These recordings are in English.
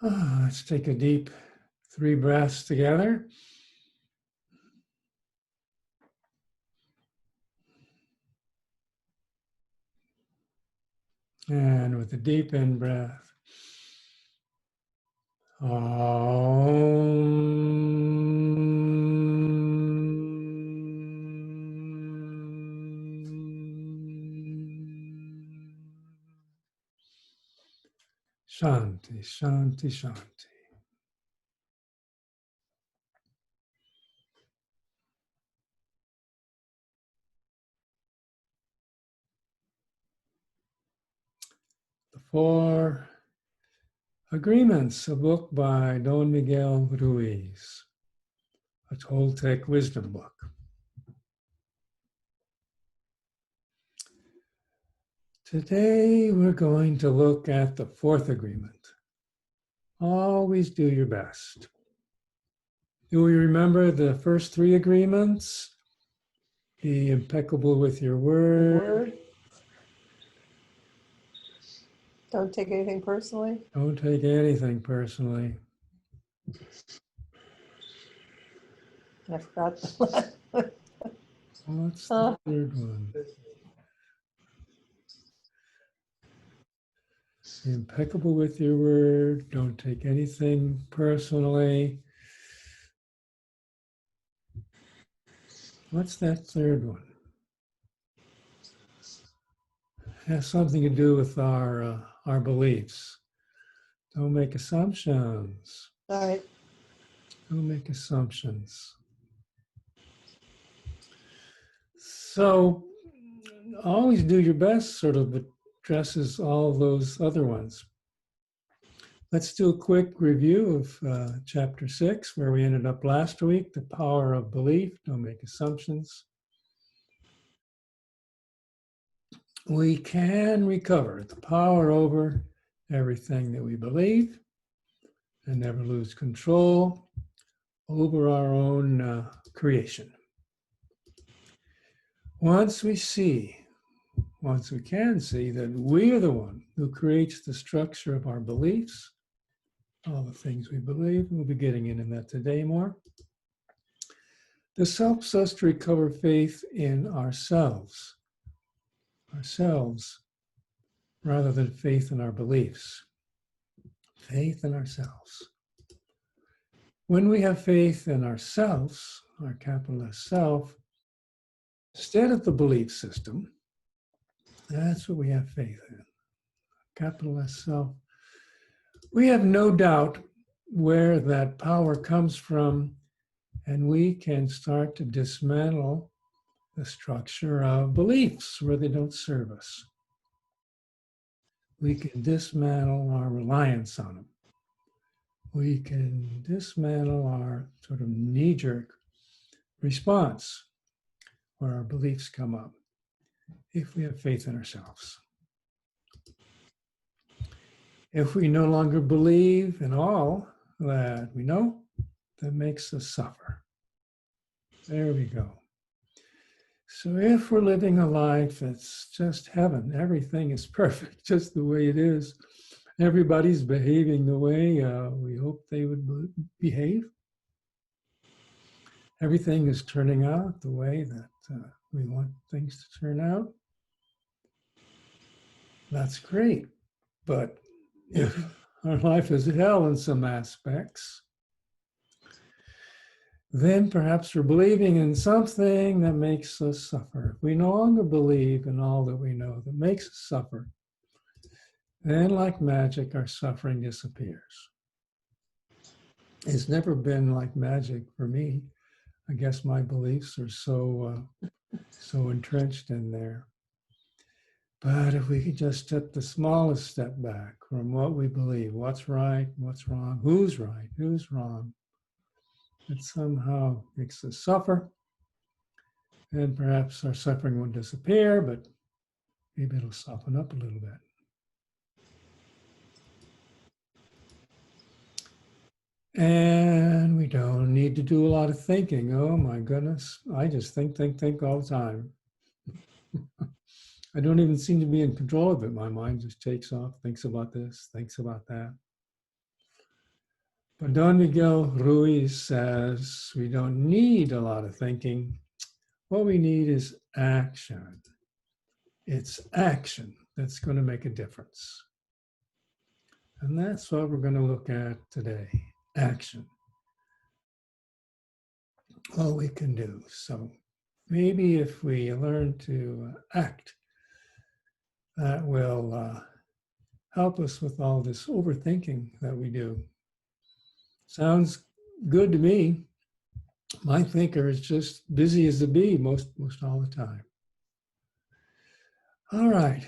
Let's take a deep 3 breaths together. And with a deep in breath. Shanti, shanti, shanti. The 4 Agreements, a book by Don Miguel Ruiz, a Toltec wisdom book. Today we're going to look at the 4th agreement. Always do your best. Do we remember the first 3 agreements? Be impeccable with your word. Don't take anything personally. Don't take anything personally. I forgot the last one. What's the 3rd one? Be impeccable with your word. Don't take anything personally. What's that 3rd one? It has something to do with our beliefs. Don't make assumptions. All right. Don't make assumptions. So always do your best sort of addresses all those other ones. Let's do a quick review of chapter 6, where we ended up last week, the power of belief. Don't make assumptions. We can recover the power over everything that we believe and never lose control over our own creation. Once we can see that we are the one who creates the structure of our beliefs, all the things we believe, we'll be getting into that today more. This helps us to recover faith in ourselves, rather than faith in our beliefs. Faith in ourselves. When we have faith in ourselves, our capital S self, instead of the belief system, that's what we have faith in, capital S self. We have no doubt where that power comes from, and we can start to dismantle the structure of beliefs where they don't serve us. We can dismantle our reliance on them. We can dismantle our sort of knee-jerk response where our beliefs come up if we have faith in ourselves. If we no longer believe in all that we know, that makes us suffer. There we go. So if we're living a life that's just heaven, everything is perfect, just the way it is, everybody's behaving the way we hope they would behave, everything is turning out the way that we want things to turn out, that's great. But if our life is hell in some aspects, then perhaps we're believing in something that makes us suffer. If we no longer believe in all that we know that makes us suffer, then like magic, our suffering disappears. It's never been like magic for me. I guess my beliefs are so entrenched in there. But if we could just take the smallest step back from what we believe, what's right, what's wrong, who's right, who's wrong, it somehow makes us suffer. And perhaps our suffering won't disappear, but maybe it'll soften up a little bit. And we don't need to do a lot of thinking. Oh my goodness, I just think all the time. I don't even seem to be in control of it. My mind just takes off, thinks about this, thinks about that. But Don Miguel Ruiz says we don't need a lot of thinking. What we need is action. It's action that's going to make a difference. And that's what we're going to look at today, action. All we can do. So maybe if we learn to act, that will help us with all this overthinking that we do. Sounds good to me. My thinker is just busy as a bee most all the time. All right.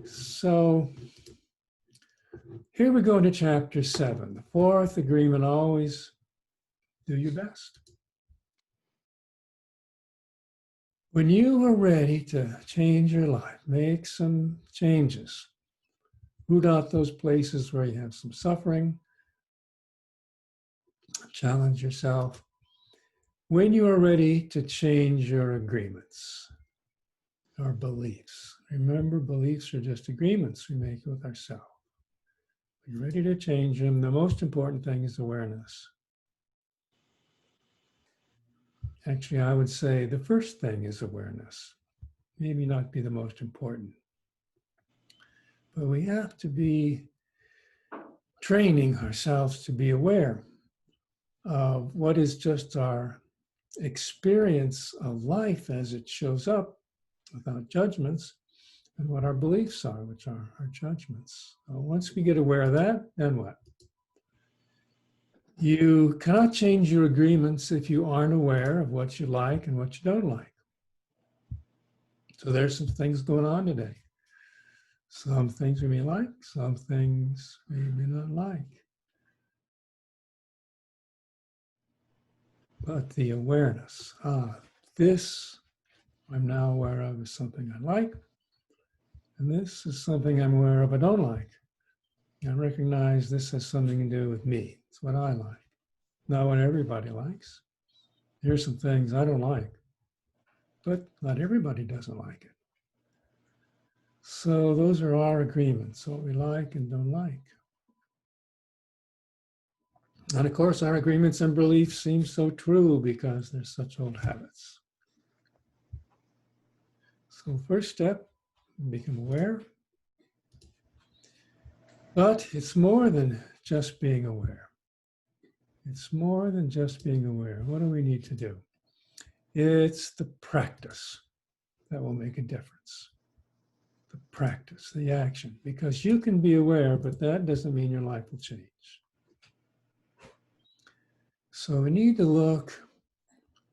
So here we go into chapter 7. The fourth agreement, always do your best. When you are ready to change your life, make some changes. Root out those places where you have some suffering. Challenge yourself. When you are ready to change your agreements or beliefs. Remember, beliefs are just agreements we make with ourselves. When you're ready to change them, the most important thing is awareness. Actually, I would say the first thing is awareness. Maybe not be the most important. But we have to be training ourselves to be aware of what is just our experience of life as it shows up without judgments, and what our beliefs are, which are our judgments. Once we get aware of that, then what? You cannot change your agreements if you aren't aware of what you like and what you don't like. So there's some things going on today. Some things we may like, some things we may not like. But the awareness, this I'm now aware of is something I like, and this is something I'm aware of I don't like. I recognize this has something to do with me. It's what I like, not what everybody likes. Here's some things I don't like, but not everybody doesn't like it. So those are our agreements, what we like and don't like. And of course, our agreements and beliefs seem so true because they're such old habits. So first step, become aware. But it's more than just being aware. It's more than just being aware. What do we need to do? It's the practice that will make a difference. The practice, the action. Because you can be aware, but that doesn't mean your life will change. So we need to look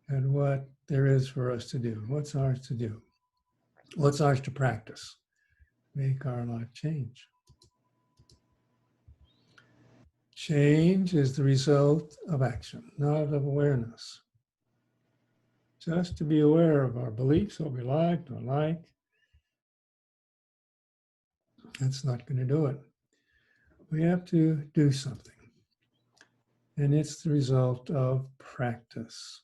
at what there is for us to do. What's ours to do? What's ours to practice? Make our life change. Change is the result of action, not of awareness. Just to be aware of our beliefs, what we like, don't like, that's not going to do it. We have to do something. And it's the result of practice.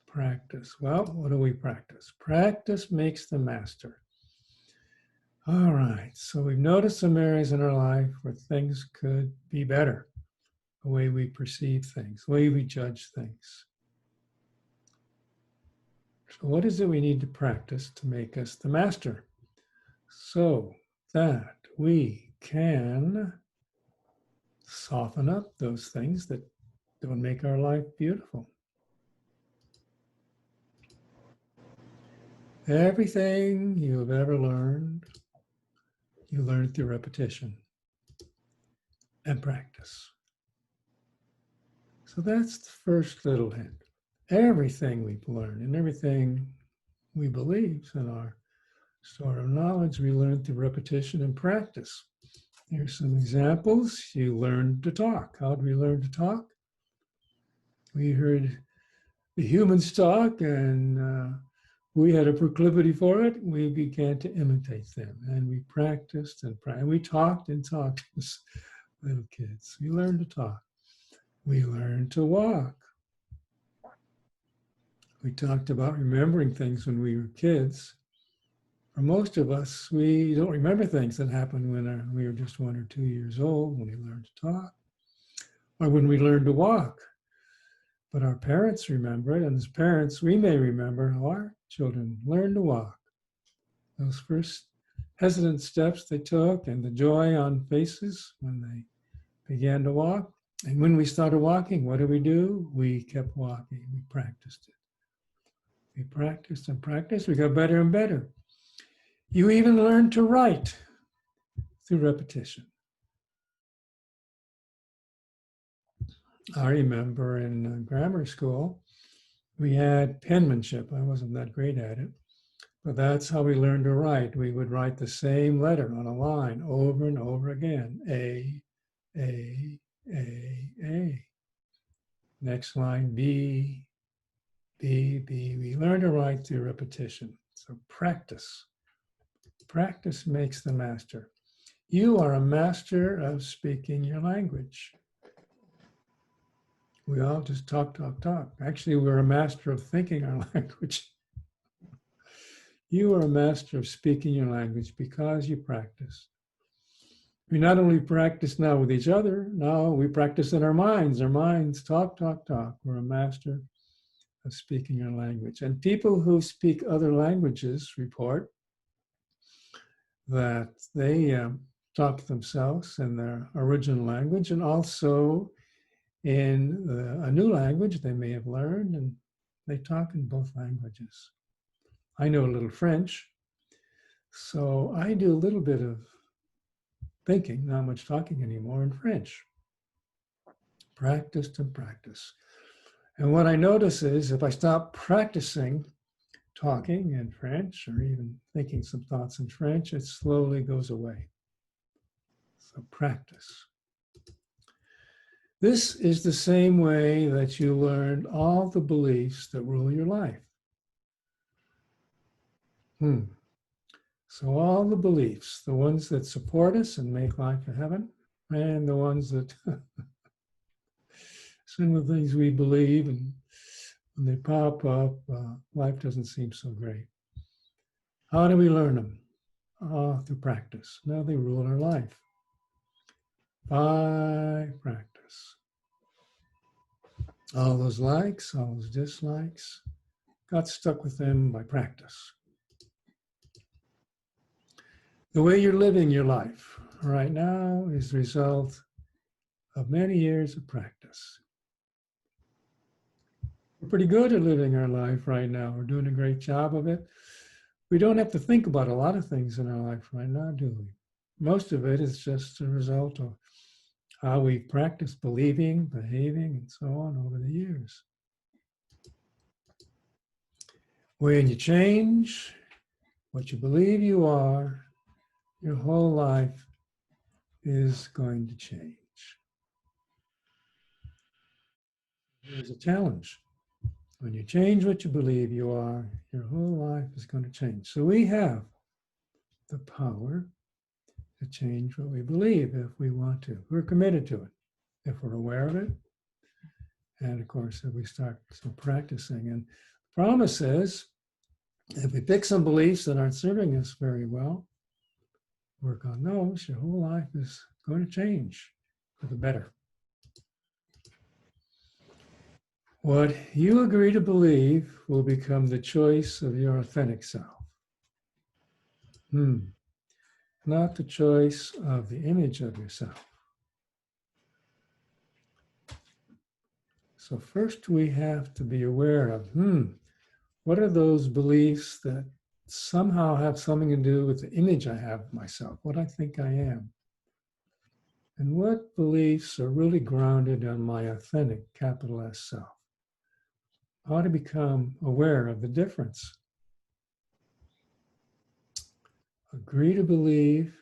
Practice. Well, what do we practice? Practice makes the master. All right, so we've noticed some areas in our life where things could be better. The way we perceive things, the way we judge things. So what is it we need to practice to make us the master? So that we can soften up those things that don't make our life beautiful. Everything you've ever learned, you learn through repetition and practice. So that's the first little hint. Everything we've learned and everything we believe in our store of knowledge, we learn through repetition and practice. Here's some examples. You learn to talk. How do we learn to talk? We heard the humans talk and we had a proclivity for it. We began to imitate them and we practiced and we talked and talked as little kids. We learned to talk. We learned to walk. We talked about remembering things when we were kids. For most of us, we don't remember things that happened when we were just 1 or 2 years old when we learned to talk. or when we learned to walk. But our parents remember it, and as parents, we may remember how our children learned to walk. Those first hesitant steps they took, and the joy on faces when they began to walk. And when we started walking, what do? We kept walking. We practiced it. We practiced and practiced. We got better and better. You even learned to write through repetition. I remember in grammar school, we had penmanship. I wasn't that great at it, but that's how we learned to write. We would write the same letter on a line over and over again. A. Next line, B, B, B. We learn to write through repetition. So practice. Practice makes the master. You are a master of speaking your language. We all just talk. Actually, we're a master of thinking our language. You are a master of speaking your language because you practice. We not only practice now with each other, now we practice in our minds. Our minds talk. We're a master of speaking our language. And people who speak other languages report that they talk to themselves in their original language and also in a new language they may have learned, and they talk in both languages. I know a little French, so I do a little bit of thinking, not much talking anymore in French. Practice to practice. And what I notice is if I stop practicing talking in French or even thinking some thoughts in French, it slowly goes away. So practice. This is the same way that you learned all the beliefs that rule your life. So all the beliefs, the ones that support us and make life a heaven, and the ones that some of the things we believe, and when they pop up, life doesn't seem so great. How do we learn them? Through practice. Now they rule our life. By practice. All those likes, all those dislikes, got stuck with them by practice. The way you're living your life right now is the result of many years of practice. We're pretty good at living our life right now. We're doing a great job of it. We don't have to think about a lot of things in our life right now, do we? Most of it is just a result of how we've practiced believing, behaving, and so on over the years. When you change what you believe you are, your whole life is going to change. Here's a challenge. When you change what you believe you are, your whole life is going to change. So we have the power to change what we believe if we want to. We're committed to it, if we're aware of it. And of course, if we start practicing. And the promise is, if we pick some beliefs that aren't serving us very well, work on those, your whole life is going to change for the better. What you agree to believe will become the choice of your authentic self. Not the choice of the image of yourself. So first we have to be aware of, what are those beliefs that somehow have something to do with the image I have of myself, what I think I am? And what beliefs are really grounded on my authentic, capital S self? How to become aware of the difference. Agree to believe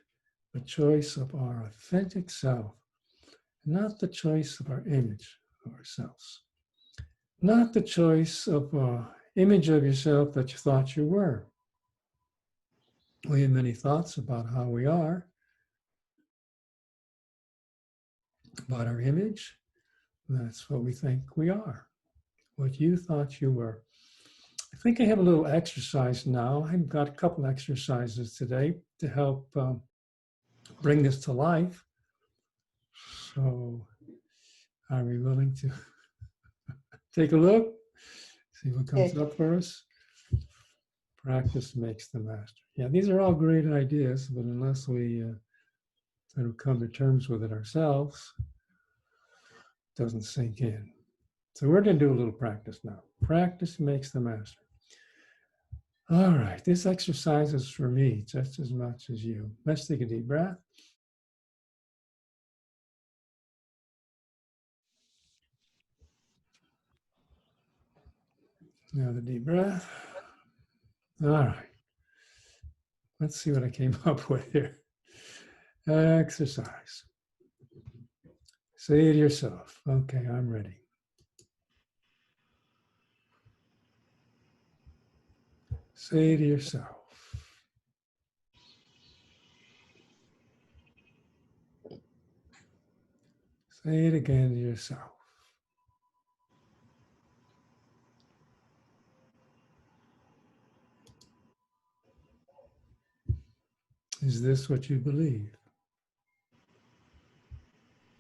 the choice of our authentic self, not the choice of our image of ourselves. Not the choice of an image of yourself that you thought you were. We have many thoughts about how we are, about our image. That's what we think we are, what you thought you were. I think I have a little exercise now. I've got a couple exercises today to help bring this to life. So Are we willing to take a look? See what comes Okay. up for us? Practice makes the master. Yeah, these are all great ideas, but unless we sort of come to terms with it ourselves, it doesn't sink in. So we're going to do a little practice now. Practice makes the master. All right, this exercise is for me just as much as you. Let's take a deep breath. Another deep breath. All right. Let's see what I came up with here. Exercise. Say to yourself, okay, I'm ready. Say to yourself, say it again to yourself. Is this what you believe?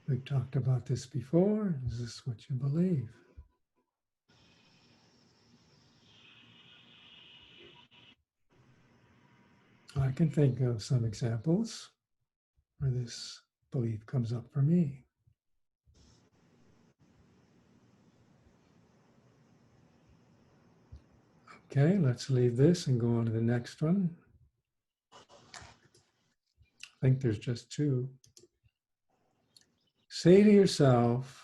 We've talked about this before. Is this what you believe? I can think of some examples where this belief comes up for me. Okay, let's leave this and go on to the next one. I think there's just two. Say to yourself,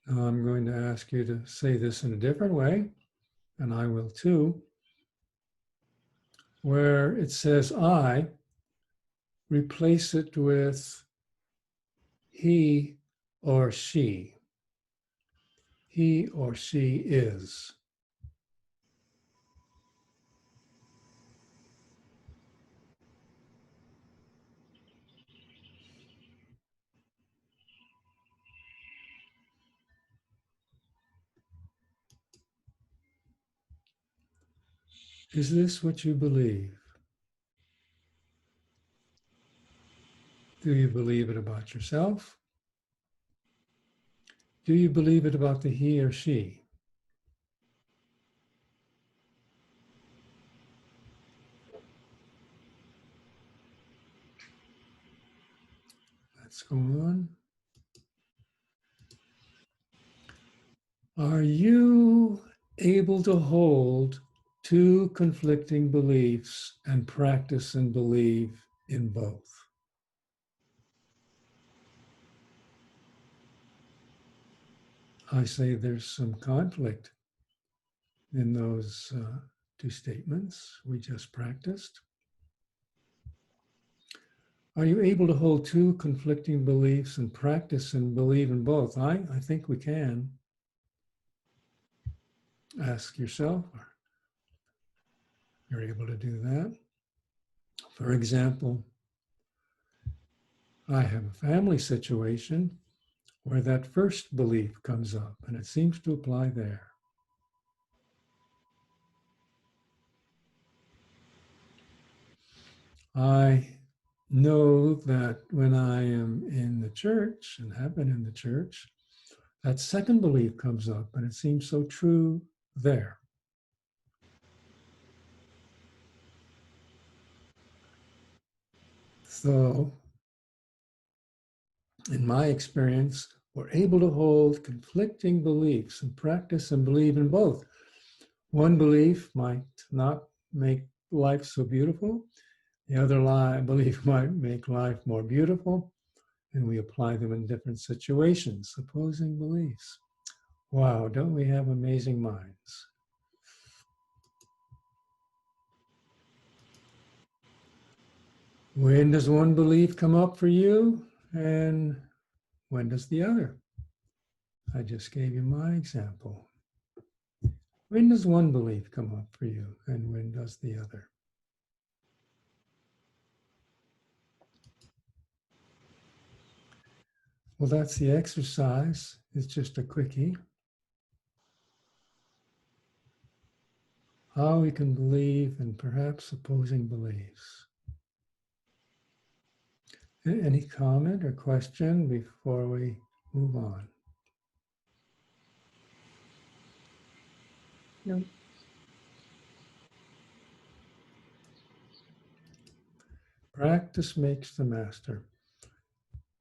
now I'm going to ask you to say this in a different way, and I will too, where it says I, replace it with he or she. He or she is. Is this what you believe? Do you believe it about yourself? Do you believe it about the he or she? Let's go on. Are you able to hold two conflicting beliefs and practice and believe in both? I say there's some conflict in those two statements we just practiced. Are you able to hold two conflicting beliefs and practice and believe in both? I think we can. Ask yourself, you're able to do that. For example, I have a family situation where that first belief comes up, and it seems to apply there. I know that when I am in the church and have been in the church, that second belief comes up, and it seems so true there. So, in my experience, we're able to hold conflicting beliefs and practice and believe in both. One belief might not make life so beautiful. The other belief might make life more beautiful, and we apply them in different situations, opposing beliefs. Wow, don't we have amazing minds? When does one belief come up for you, and when does the other? I just gave you my example. When does one belief come up for you, and when does the other? Well, that's the exercise. It's just a quickie. How we can believe in perhaps opposing beliefs. Any comment or question before we move on? No. Practice makes the master.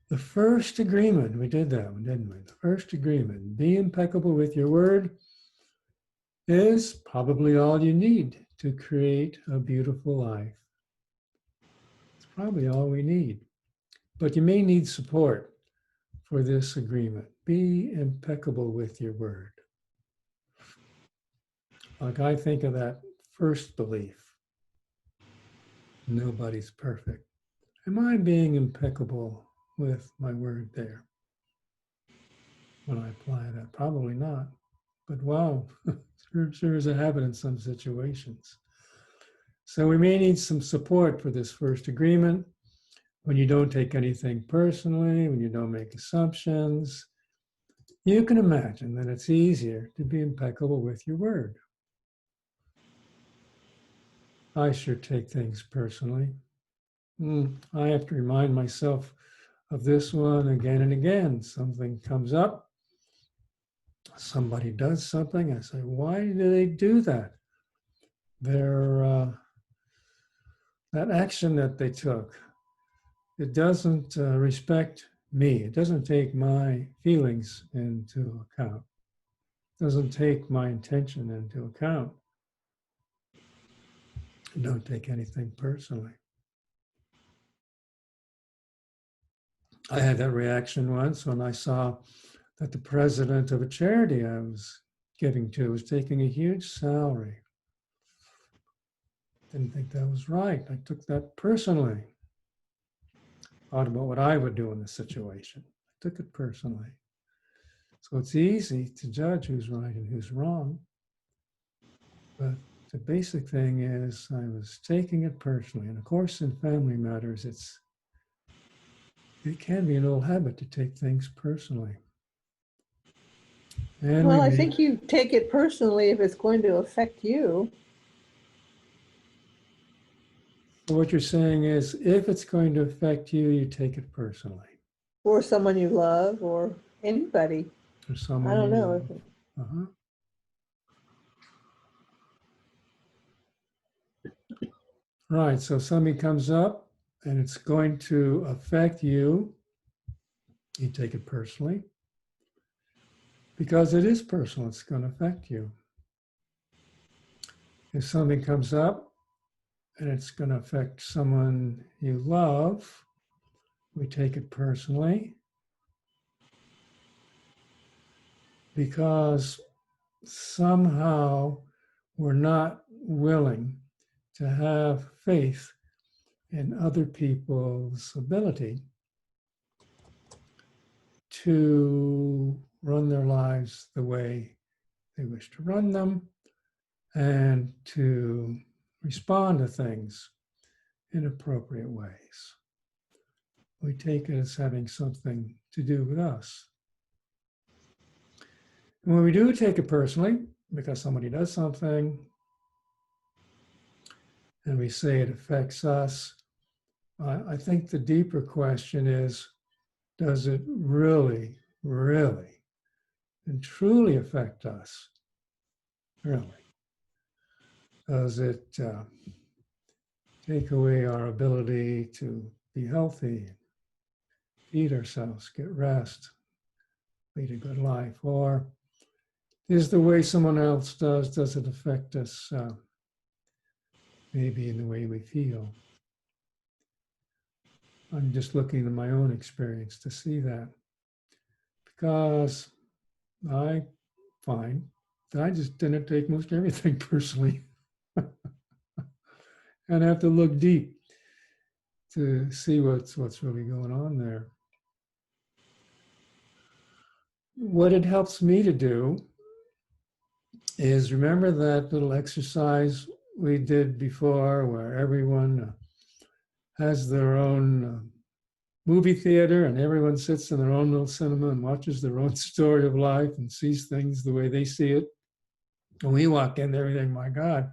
The first agreement, we did that one, didn't we? The first agreement, be impeccable with your word, is probably all you need to create a beautiful life. It's probably all we need. But you may need support for this agreement. Be impeccable with your word. Like I think of that first belief, nobody's perfect. Am I being impeccable with my word there when I apply that? Probably not. But wow, sure is a habit in some situations. So we may need some support for this first agreement when you don't take anything personally, when you don't make assumptions. You can imagine that it's easier to be impeccable with your word. I sure take things personally. I have to remind myself of this one again and again. Something comes up, somebody does something, I say, why do they do that? That action that they took, it doesn't respect me. It doesn't take my feelings into account. It doesn't take my intention into account. Don't take anything personally. I had that reaction once when I saw that the president of a charity I was giving to was taking a huge salary. Didn't think that was right. I took that personally. Thought about what I would do in the situation. I took it personally. So it's easy to judge who's right and who's wrong. But the basic thing is I was taking it personally. And of course, in family matters, it can be an old habit to take things personally. And Well, I think you take it personally if it's going to affect you. So what you're saying is, if it's going to affect you, you take it personally. Or someone you love, or anybody. Or someone I don't you know. love. Uh-huh. Right, so something comes up and it's going to affect you. You take it personally. Because it is personal, it's going to affect you. If something comes up and it's going to affect someone you love, we take it personally. Because somehow we're not willing to have faith in other people's ability to run their lives the way they wish to run them and to respond to things in appropriate ways. We take it as having something to do with us. And when we do take it personally, because somebody does something, and we say it affects us, I think the deeper question is, does it really, really, and truly affect us? Really? Does it take away our ability to be healthy, feed ourselves, get rest, lead a good life? Or is the way someone else does it affect us maybe in the way we feel? I'm just looking at my own experience to see that, because I find that I just didn't take most everything personally. And I have to look deep to see what's really going on there. What it helps me to do is remember that little exercise we did before where everyone has their own movie theater and everyone sits in their own little cinema and watches their own story of life and sees things the way they see it. And we walk in there and think, my God,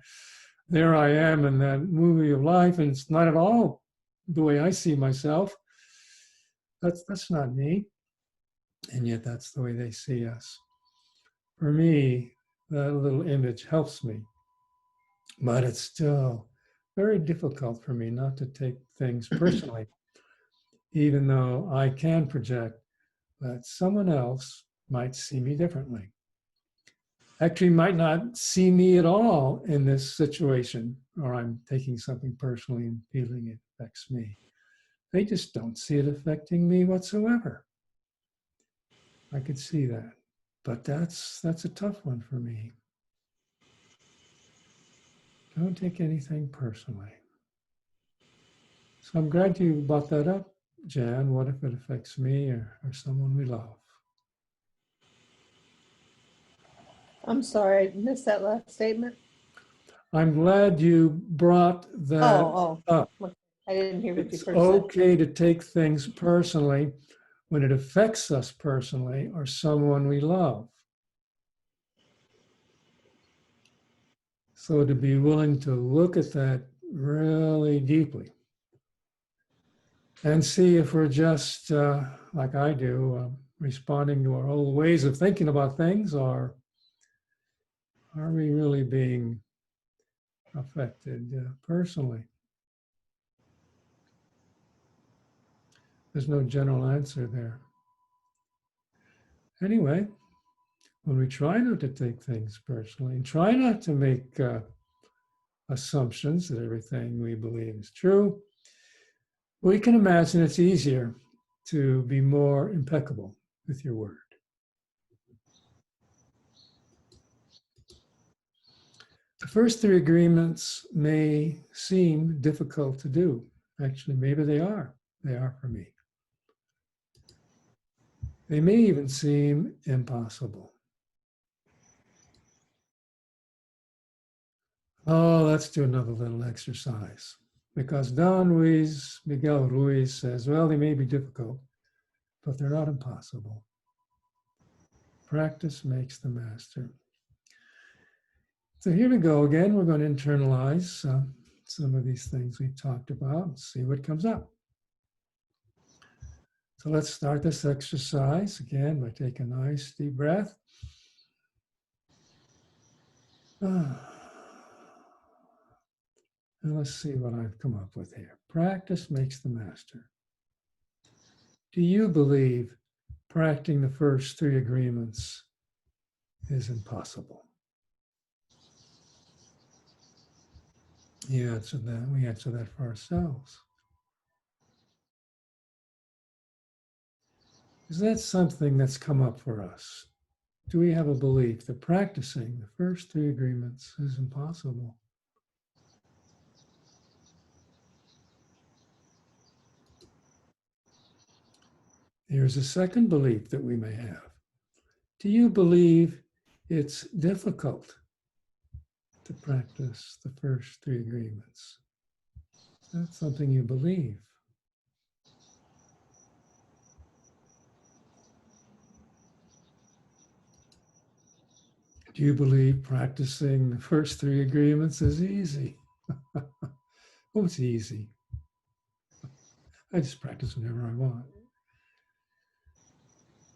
there I am in that movie of life, and it's not at all the way I see myself. That's not me. And yet that's the way they see us. For me, that little image helps me, but it's still very difficult for me not to take things personally, even though I can project that someone else might see me differently. Actually, might not see me at all in this situation, or I'm taking something personally and feeling it affects me. They just don't see it affecting me whatsoever. I could see that, but that's a tough one for me. Don't take anything personally. So I'm glad you brought that up, Jan. What if it affects me or someone we love? I'm sorry, I missed that last statement. I'm glad you brought that up. Oh, I didn't hear what you It's first said. okay to take things personally when it affects us personally or someone we love. So to be willing to look at that really deeply and see if we're just, like I do, responding to our old ways of thinking about things, or are we really being affected personally? There's no general answer there. Anyway, when we try not to take things personally and try not to make assumptions that everything we believe is true, we can imagine it's easier to be more impeccable with your word. The first three agreements may seem difficult to do. Actually, maybe they are. They are for me. They may even seem impossible. Oh, let's do another little exercise. Because Miguel Ruiz says, well, they may be difficult, but they're not impossible. Practice makes the master. So here we go again. We're going to internalize some of these things we've talked about and see what comes up. So let's start this exercise again by taking a nice deep breath. And let's see what I've come up with here. Practice makes the master. Do you believe practicing the first three agreements is impossible? You answer that. We answer that for ourselves. Is that something that's come up for us? Do we have a belief that practicing the first three agreements is impossible? Here's a second belief that we may have. Do you believe it's difficult to practice the first three agreements? That's something you believe. Do you believe practicing the first three agreements is easy? Oh, it's easy. I just practice whenever I want.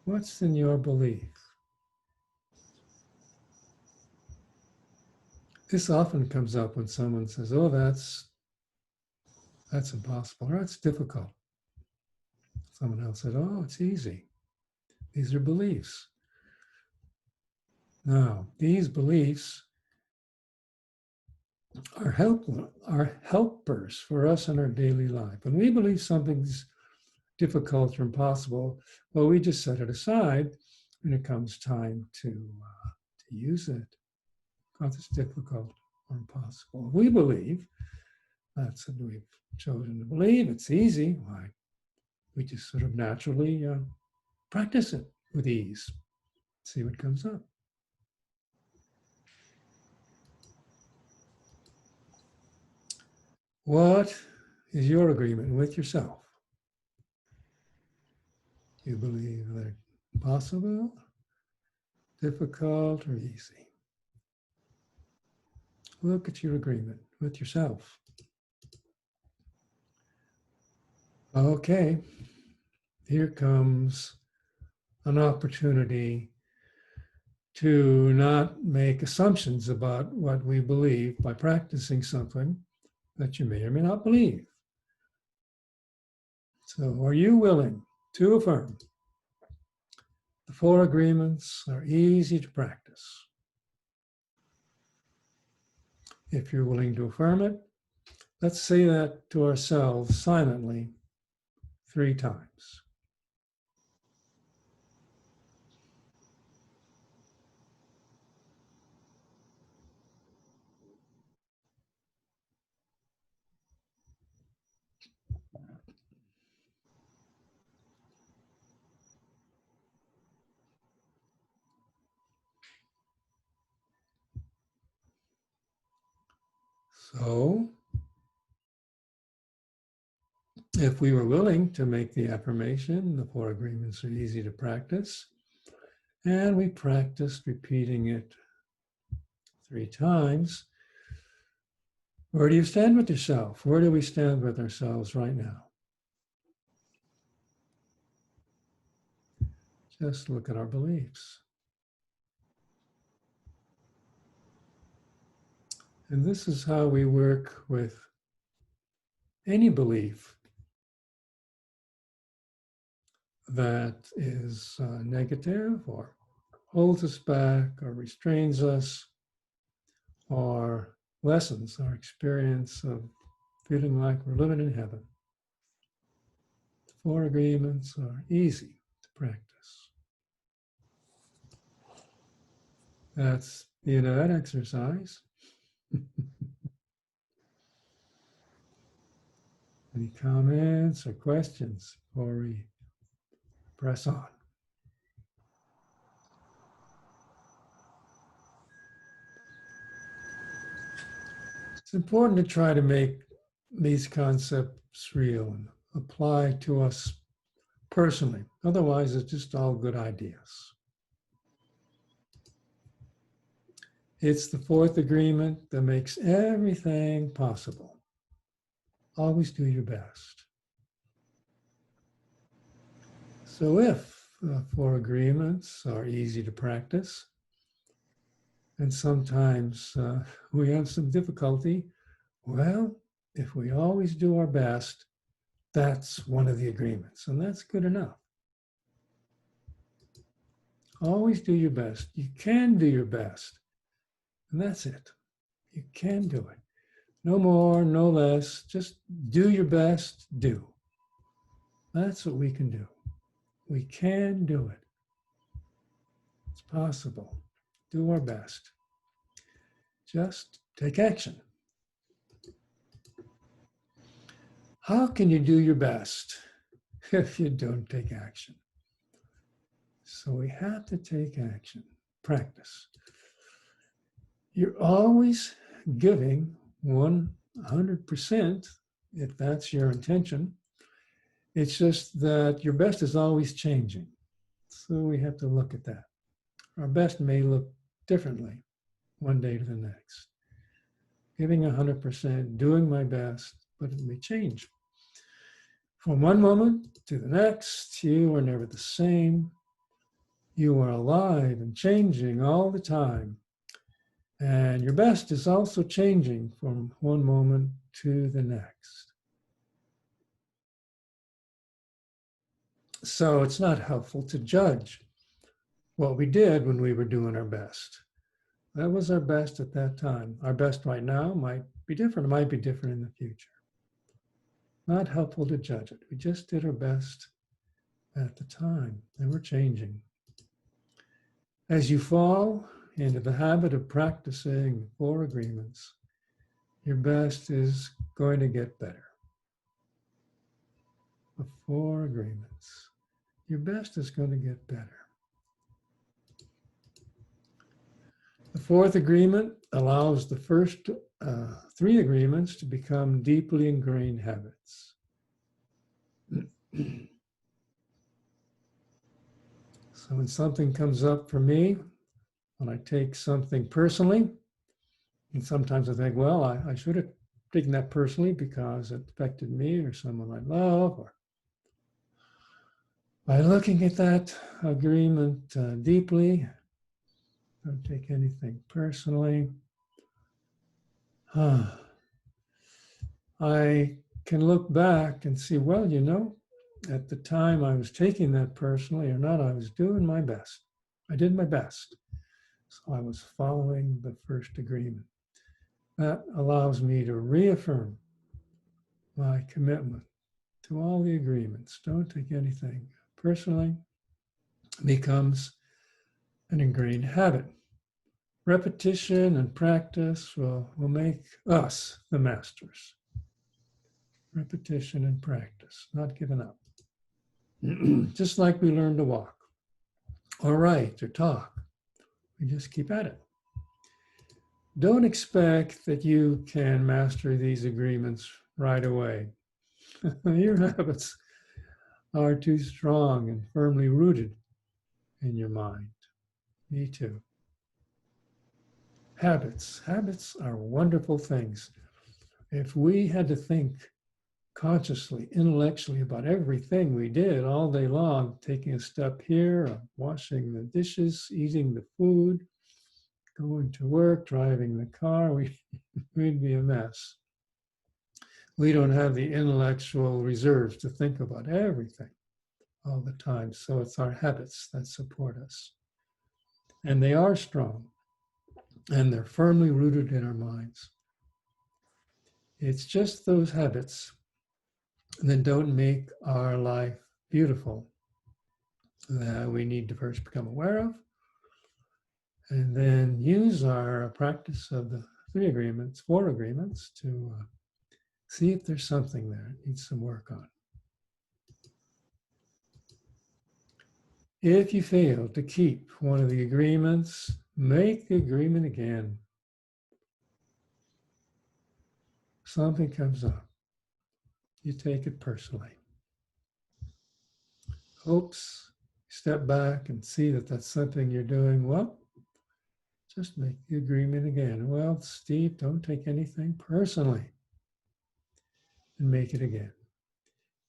What's in your belief? This often comes up when someone says, oh, that's impossible, or that's difficult. Someone else said, oh, it's easy. These are beliefs. Now, these beliefs are helpers for us in our daily life. When we believe something's difficult or impossible, well, we just set it aside when it comes time to use it because it's difficult or impossible. We believe, that's what we've chosen to believe, it's easy. Why? We just sort of naturally practice it with ease, see what comes up. What is your agreement with yourself? You believe they're possible, difficult, or easy. Look at your agreement with yourself. Okay, here comes an opportunity to not make assumptions about what we believe by practicing something that you may or may not believe. So, are you willing to affirm the 4 agreements are easy to practice? If you're willing to affirm it, let's say that to ourselves silently 3 times. So, if we were willing to make the affirmation, the 4 agreements are easy to practice, and we practiced repeating it 3 times, where do you stand with yourself? Where do we stand with ourselves right now? Just look at our beliefs. And this is how we work with any belief that is negative or holds us back or restrains us or lessens our experience of feeling like we're living in heaven. The 4 agreements are easy to practice. That's the end of that exercise. Any comments or questions before we press on? It's important to try to make these concepts real and apply to us personally. Otherwise, it's just all good ideas. It's the 4th agreement that makes everything possible. Always do your best. So if the 4 agreements are easy to practice, and sometimes we have some difficulty, well, if we always do our best, that's one of the agreements, and that's good enough. Always do your best. You can do your best, and that's it. You can do it. No more, no less. Just do your best, do. That's what we can do. We can do it. It's possible. Do our best. Just take action. How can you do your best if you don't take action? So we have to take action, practice. You're always giving 100% if that's your intention. It's just that your best is always changing. So we have to look at that. Our best may look differently one day to the next. Giving 100%, doing my best, but it may change. From one moment to the next, you are never the same. You are alive and changing all the time. And your best is also changing from one moment to the next. So it's not helpful to judge what we did when we were doing our best. That was our best at that time. Our best right now might be different. It might be different in the future. Not helpful to judge it. We just did our best at the time, and we're changing. As you fall into the habit of practicing 4 agreements, your best is going to get better. The 4 agreements. Your best is going to get better. The 4th agreement allows the first 3 agreements to become deeply ingrained habits. So when something comes up for me, when I take something personally, and sometimes I think, well, I should have taken that personally because it affected me or someone I love, or by looking at that agreement deeply, don't take anything personally. I can look back and see, well, at the time I was taking that personally or not, I was doing my best. I did my best. So I was following the first agreement. That allows me to reaffirm my commitment to all the agreements. Don't take anything personally. Becomes an ingrained habit. Repetition and practice will make us the masters. Repetition and practice, not giving up. Just like we learn to walk or write or talk, we just keep at it. Don't expect that you can master these agreements right away. Your habits are too strong and firmly rooted in your mind. Me too. Habits. Habits are wonderful things. If we had to think consciously, intellectually about everything we did all day long, taking a step here, washing the dishes, eating the food, going to work, driving the car, we'd be a mess. We don't have the intellectual reserves to think about everything all the time. So it's our habits that support us. And they are strong and they're firmly rooted in our minds. It's just those habits that don't make our life beautiful that we need to first become aware of and then use our practice of the four agreements to see if there's something there that needs some work on. If you fail to keep one of the agreements, make the agreement again. Something comes up, you take it personally. Oops, step back and see that that's something you're doing. Well, just make the agreement again. Well, Steve, don't take anything personally. And make it again.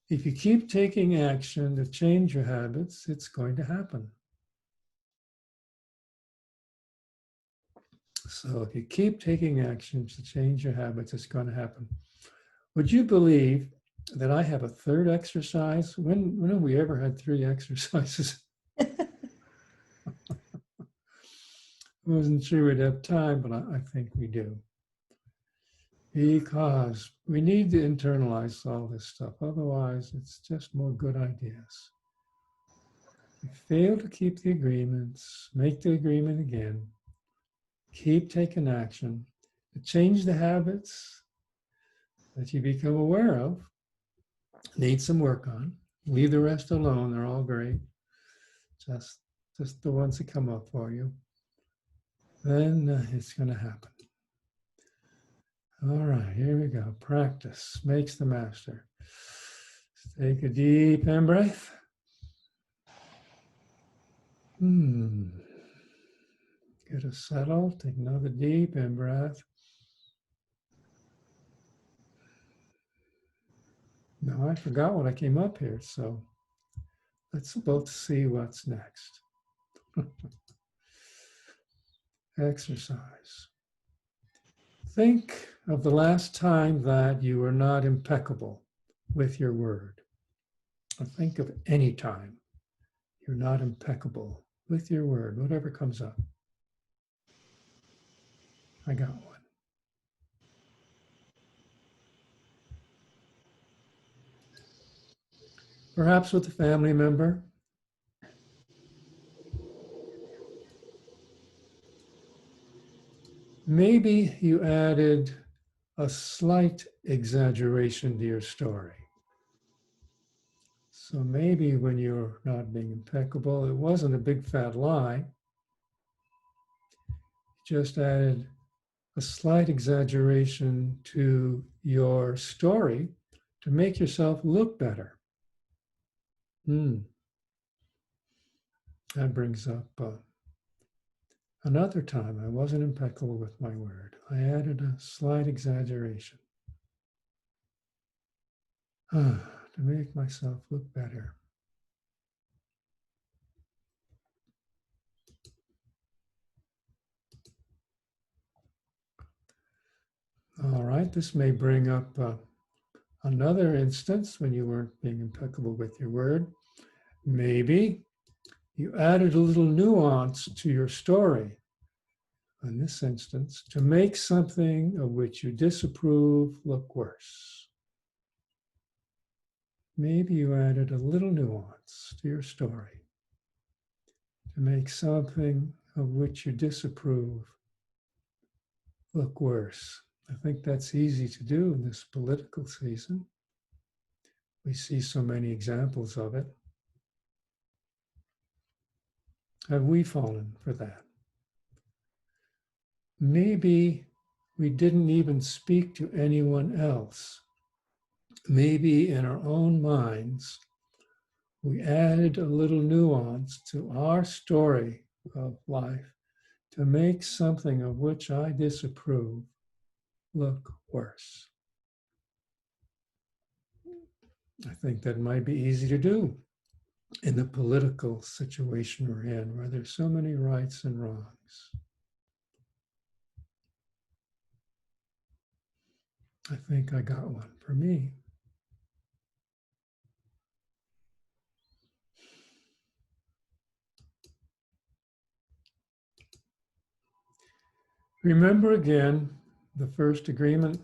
If you keep taking action to change your habits, it's going to happen. So if you keep taking actions to change your habits, it's going to happen. Would you believe that I have a third exercise? When have we ever had three exercises? I wasn't sure we'd have time, but I think we do. Because we need to internalize all this stuff. Otherwise, it's just more good ideas. If you fail to keep the agreements, make the agreement again. Keep taking action to change the habits that you become aware of, need some work on. Leave the rest alone, they're all great. Just the ones that come up for you. Then it's going to happen. All right, here we go. Practice makes the master. Take a deep in breath. Get it settled. Take another deep in breath. Now I forgot what I came up here, so let's both see what's next. Exercise. Think of the last time that you were not impeccable with your word. Or think of any time you're not impeccable with your word, whatever comes up. I got one. Perhaps with a family member. Maybe you added a slight exaggeration to your story. So maybe when you're not being impeccable, it wasn't a big fat lie. You just added a slight exaggeration to your story to make yourself look better. That brings up another time I wasn't impeccable with my word. I added a slight exaggeration to make myself look better. All right, this may bring up another instance when you weren't being impeccable with your word. Maybe you added a little nuance to your story, in this instance, to make something of which you disapprove look worse. Maybe you added a little nuance to your story to make something of which you disapprove look worse. I think that's easy to do in this political season. We see so many examples of it. Have we fallen for that? Maybe we didn't even speak to anyone else. Maybe in our own minds, we added a little nuance to our story of life to make something of which I disapprove look worse. I think that might be easy to do in the political situation we're in, where there's so many rights and wrongs. I think I got one for me. Remember again the first agreement: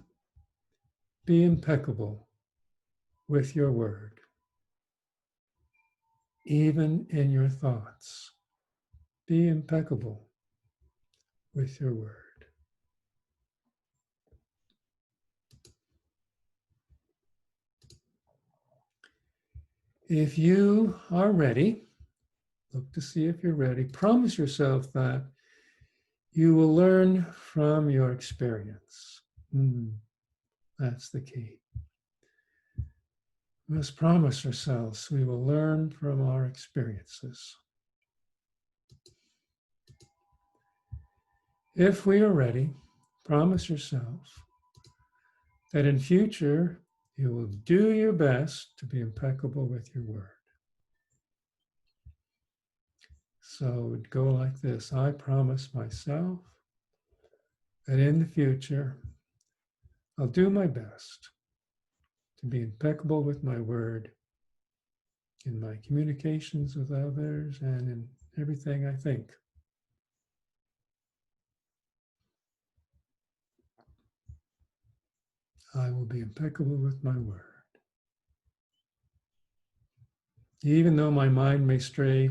be impeccable with your word, even in your thoughts. Be impeccable with your word. If you are ready, look to see if you're ready. Promise yourself that you will learn from your experience. That's the key. We must promise ourselves we will learn from our experiences. If we are ready, promise yourself that in future you will do your best to be impeccable with your word. So it would go like this: I promise myself that in the future I'll do my best to be impeccable with my word in my communications with others and in everything I think. I will be impeccable with my word. Even though my mind may stray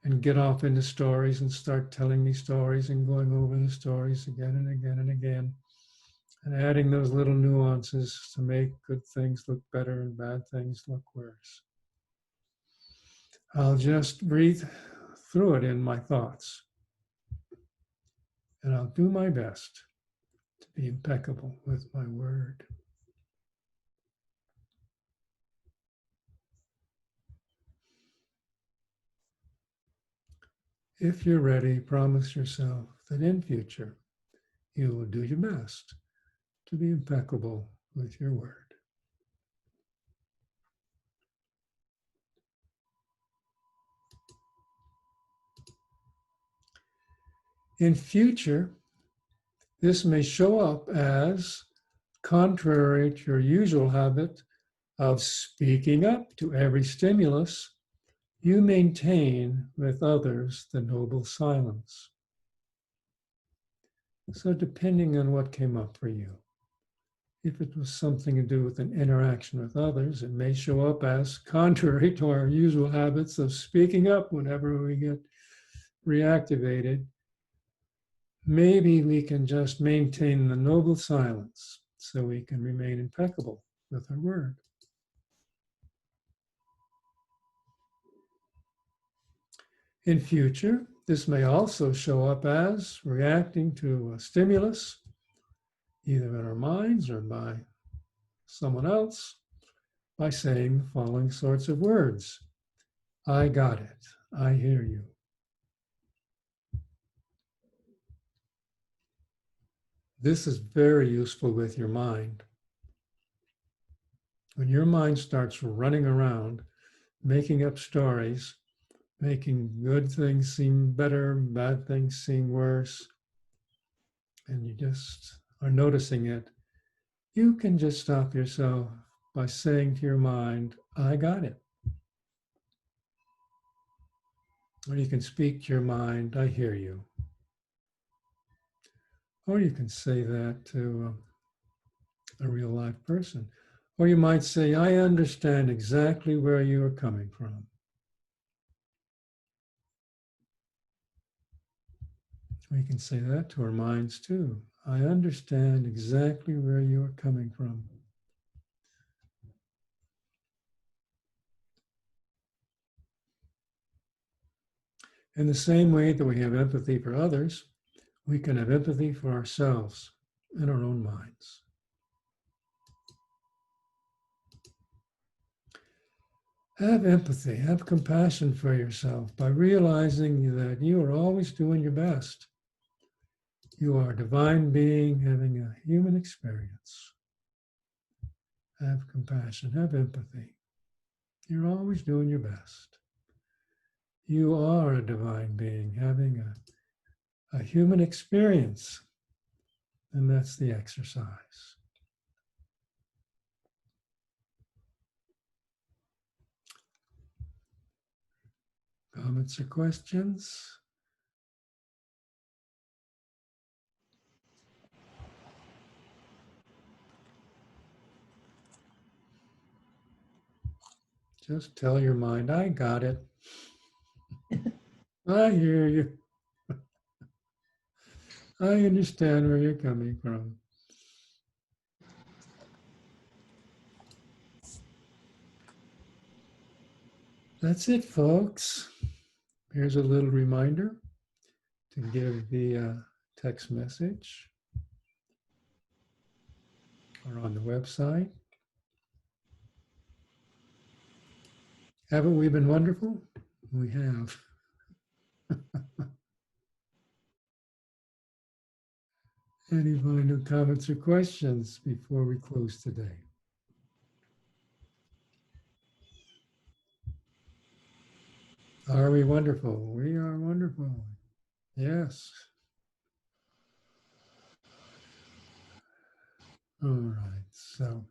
and get off into stories and start telling me stories and going over the stories again and again and again, and adding those little nuances to make good things look better and bad things look worse. I'll just breathe through it in my thoughts, and I'll do my best to be impeccable with my word. If you're ready, promise yourself that in future you will do your best to be impeccable with your word. In future, this may show up as contrary to your usual habit of speaking up to every stimulus. You maintain with others the noble silence. So depending on what came up for you, if it was something to do with an interaction with others, it may show up as contrary to our usual habits of speaking up whenever we get reactivated. Maybe we can just maintain the noble silence so we can remain impeccable with our word. In future, this may also show up as reacting to a stimulus, either in our minds or by someone else, by saying the following sorts of words: I got it, I hear you, This is very useful with your mind. When your mind starts running around, making up stories, making good things seem better, bad things seem worse, and you just are noticing it, you can just stop yourself by saying to your mind, I got it. Or you can speak to your mind, I hear you. Or you can say that to a real life person. Or you might say, I understand exactly where you are coming from. We can say that to our minds too. I understand exactly where you are coming from. In the same way that we have empathy for others, we can have empathy for ourselves in our own minds. Have empathy, have compassion for yourself by realizing that you are always doing your best. You are a divine being having a human experience. Have compassion, have empathy. You're always doing your best. You are a divine being having a human experience, and that's the exercise. Comments or questions? Just tell your mind, I got it. I hear you. I understand where you're coming from. That's it, folks. Here's a little reminder to give the text message or on the website. Haven't we been wonderful? We have. Any final comments or questions before we close today? Are we wonderful? We are wonderful. Yes. All right. So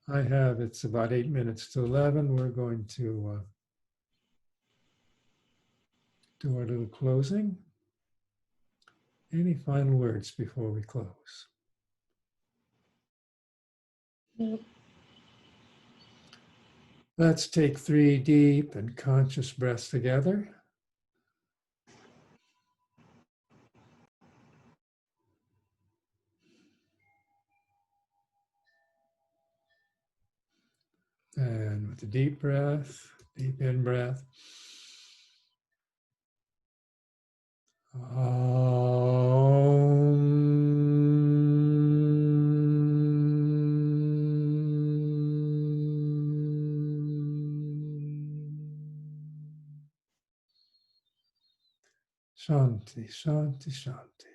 it's about 8 minutes to 11. We're going to do our little closing. Any final words before we close? Nope. Let's take 3 deep and conscious breaths together. And with a deep breath, deep in breath. Shanti, shanti, shanti.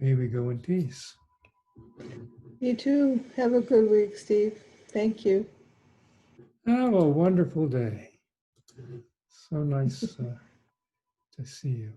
May we go in peace. You too. Have a good week, Steve. Thank you. Have a wonderful day. So nice to see you.